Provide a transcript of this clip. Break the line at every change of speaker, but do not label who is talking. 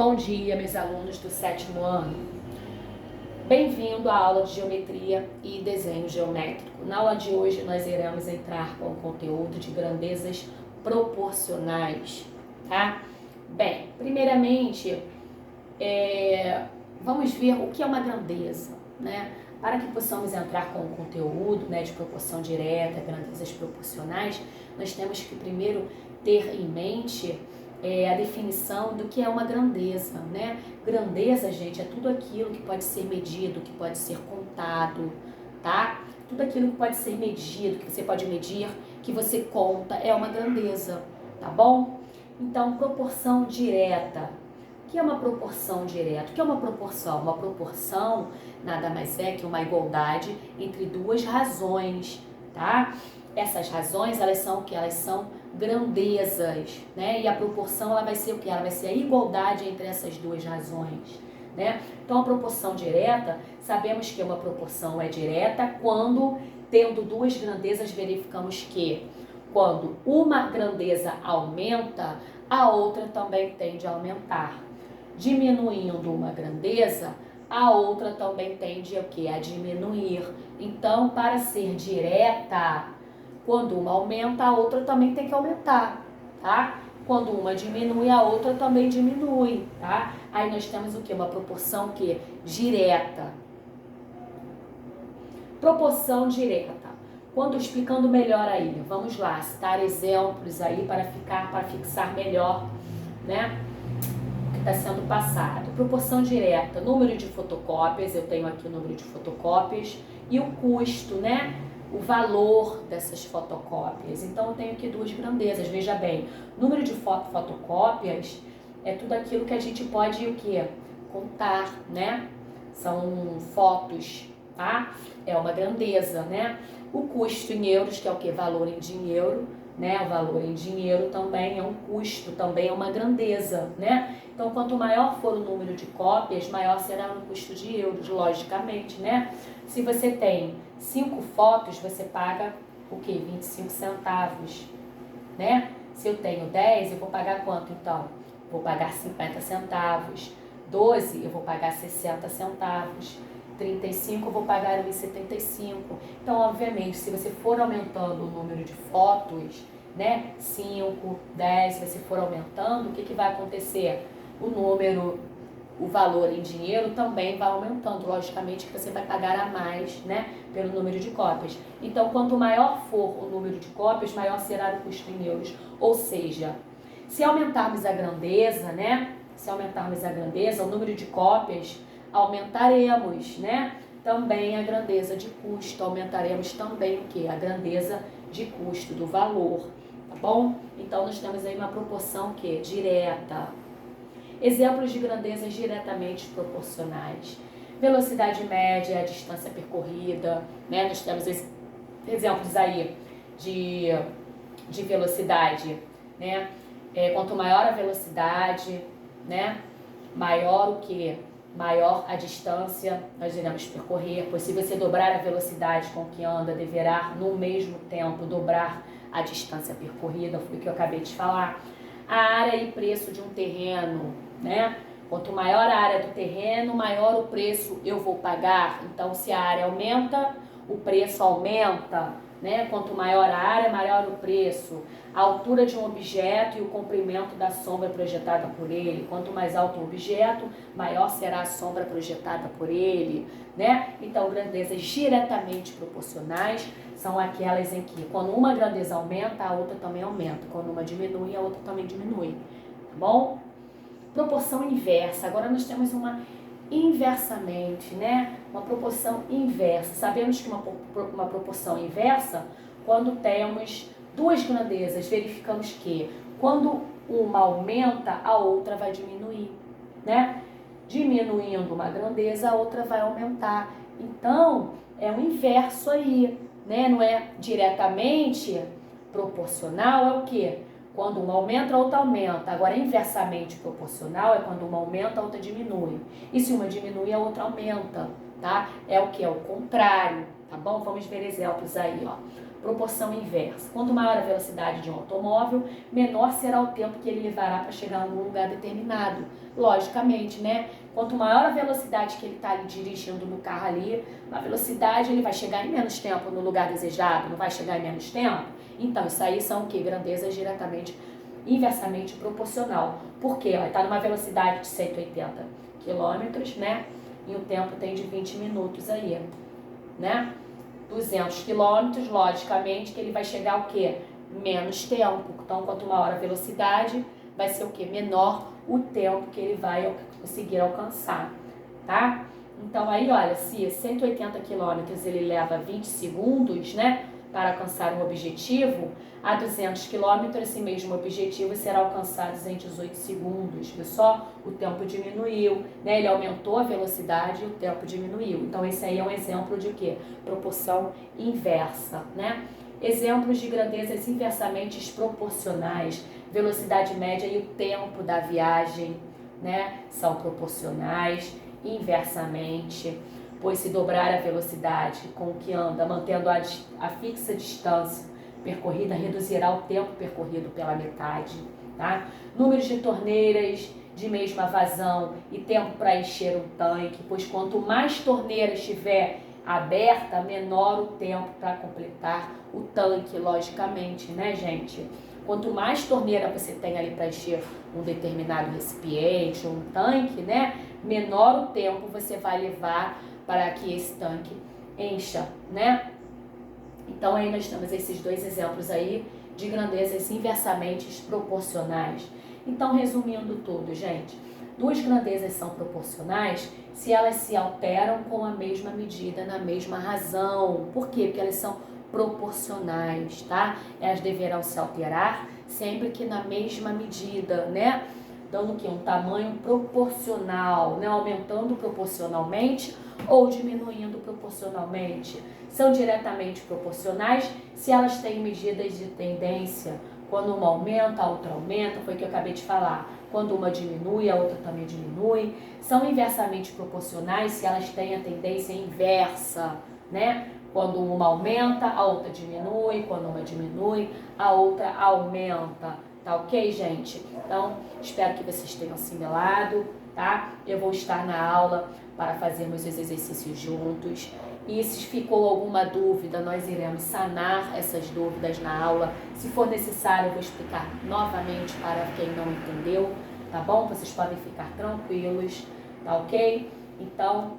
Bom dia, meus alunos do 7º ano. Bem-vindo à aula de Geometria e Desenho Geométrico. Na aula de hoje, nós iremos entrar com o conteúdo de grandezas proporcionais, tá? Bem, primeiramente, vamos ver o que é uma grandeza, né? Para que possamos entrar com o conteúdo, né, de proporção direta, grandezas proporcionais, nós temos que primeiro ter em mente a definição do que é uma grandeza, né? Grandeza, gente, é tudo aquilo que pode ser medido, que pode ser contado, tá? Tudo aquilo que pode ser medido, que você pode medir, que você conta, é uma grandeza, tá bom? Então, proporção direta. O que é uma proporção direta? O que é uma proporção? Uma proporção nada mais é que uma igualdade entre duas razões, tá? Essas razões, elas são o que? Elas são grandezas, né? E a proporção, ela vai ser o que? Ela vai ser a igualdade entre essas duas razões, né? Então, a proporção direta, sabemos que uma proporção é direta quando, tendo duas grandezas, verificamos que quando uma grandeza aumenta, a outra também tende a aumentar. Diminuindo uma grandeza, a outra também tende a quê? A diminuir. Então, para ser direta, quando uma aumenta, a outra também tem que aumentar, tá? Quando uma diminui, a outra também diminui, tá? Aí nós temos o quê? Uma proporção que direta. Proporção direta. Quando explicando melhor aí, vamos lá, citar exemplos aí para fixar melhor, né? Está sendo passado. Proporção direta, número de fotocópias, eu tenho aqui o número de fotocópias e o custo, né? O valor dessas fotocópias. Então eu tenho aqui duas grandezas, veja bem, número de fotocópias é tudo aquilo que a gente pode o quê? Contar, né? São fotos, tá? É uma grandeza, né? O custo em euros, que é o quê? Valor em dinheiro, né? O valor em dinheiro também é um custo, também é uma grandeza, né? Então, quanto maior for o número de cópias, maior será o custo de euros, logicamente, né? Se você tem 5 fotos, você paga o quê? 25 centavos, né? Se eu tenho 10, eu vou pagar quanto, então? Vou pagar 50 centavos. 12, eu vou pagar 60 centavos. 35, eu vou pagar 1,75. Então, obviamente, se você for aumentando o número de fotos, né? 5, 10, se você for aumentando, o que vai acontecer? O valor em dinheiro também vai aumentando, logicamente que você vai pagar a mais, né, pelo número de cópias. Então, quanto maior for o número de cópias, maior será o custo em euros. Ou seja, se aumentarmos a grandeza, né, o número de cópias, aumentaremos, né, também a grandeza de custo, aumentaremos também o que? A grandeza de custo, do valor, tá bom? Então, nós temos aí uma proporção que? Direta. Exemplos de grandezas diretamente proporcionais. Velocidade média, a distância percorrida, né? Nós temos exemplos aí de velocidade, né? Quanto maior a velocidade, né? Maior o que? Maior a distância nós iremos percorrer, pois se você dobrar a velocidade com que anda, deverá no mesmo tempo dobrar a distância percorrida, foi o que eu acabei de falar. A área e preço de um terreno, né? Quanto maior a área do terreno, maior o preço eu vou pagar. Então, se a área aumenta, o preço aumenta, né? Quanto maior a área, maior o preço. A altura de um objeto e o comprimento da sombra projetada por ele. Quanto mais alto o objeto, maior será a sombra projetada por ele, né? Então, grandezas diretamente proporcionais são aquelas em que, quando uma grandeza aumenta, a outra também aumenta. Quando uma diminui, a outra também diminui, tá bom? Proporção inversa. Agora nós temos uma inversamente, né? Uma proporção inversa. Sabemos que uma proporção inversa, quando temos duas grandezas, verificamos que quando uma aumenta, a outra vai diminuir, né? Diminuindo uma grandeza, a outra vai aumentar. Então, é o inverso aí, né? Não é diretamente proporcional, é o quê? Quando uma aumenta, a outra aumenta. Agora, inversamente proporcional é quando uma aumenta, a outra diminui. E se uma diminui, a outra aumenta, tá? É o que? É o contrário, tá bom? Vamos ver exemplos aí, ó. Proporção inversa. Quanto maior a velocidade de um automóvel, menor será o tempo que ele levará para chegar a algum lugar determinado. Logicamente, né? Quanto maior a velocidade que ele está ali dirigindo no carro ali, a velocidade ele vai chegar em menos tempo no lugar desejado, não vai chegar em menos tempo? Então, isso aí são o quê? Grandezas diretamente, inversamente proporcional. Por quê? Está numa velocidade de 180 km, né? E o tempo tem de 20 minutos aí, né? 200 km, logicamente que ele vai chegar o quê? Menos tempo. Então, quanto maior a velocidade, vai ser o quê? Menor o tempo que ele vai conseguir alcançar, tá? Então, aí, olha, se 180 km ele leva 20 segundos, né, para alcançar um objetivo, a 200 km esse mesmo objetivo será alcançado em 18 segundos, viu só? O tempo diminuiu, né? Ele aumentou a velocidade e o tempo diminuiu. Então, esse aí é um exemplo de quê? Proporção inversa, né? Exemplos de grandezas inversamente proporcionais, velocidade média e o tempo da viagem, né? São proporcionais inversamente, pois se dobrar a velocidade com que anda, mantendo a fixa distância percorrida, reduzirá o tempo percorrido pela metade, tá? Números de torneiras de mesma vazão e tempo para encher um tanque, pois quanto mais torneira estiver aberta, menor o tempo para completar o tanque, logicamente, né, gente? Quanto mais torneira você tem ali para encher um determinado recipiente, um tanque, né, menor o tempo você vai levar para que esse tanque encha, né? Então aí nós temos esses dois exemplos aí de grandezas inversamente proporcionais. Então, resumindo tudo, gente, duas grandezas são proporcionais se elas se alteram com a mesma medida, na mesma razão. Por quê? Porque elas são proporcionais, tá? Elas deverão se alterar sempre que na mesma medida, né? Dando que um tamanho proporcional, né? Aumentando proporcionalmente ou diminuindo proporcionalmente. São diretamente proporcionais se elas têm medidas de tendência. Quando uma aumenta, a outra aumenta, foi o que eu acabei de falar. Quando uma diminui, a outra também diminui. São inversamente proporcionais se elas têm a tendência inversa, né? Quando uma aumenta, a outra diminui. Quando uma diminui, a outra aumenta. Tá ok, gente? Então, espero que vocês tenham assimilado, tá? Eu vou estar na aula para fazermos os exercícios juntos. E se ficou alguma dúvida, nós iremos sanar essas dúvidas na aula. Se for necessário, eu vou explicar novamente para quem não entendeu, tá bom? Vocês podem ficar tranquilos, tá ok? Então,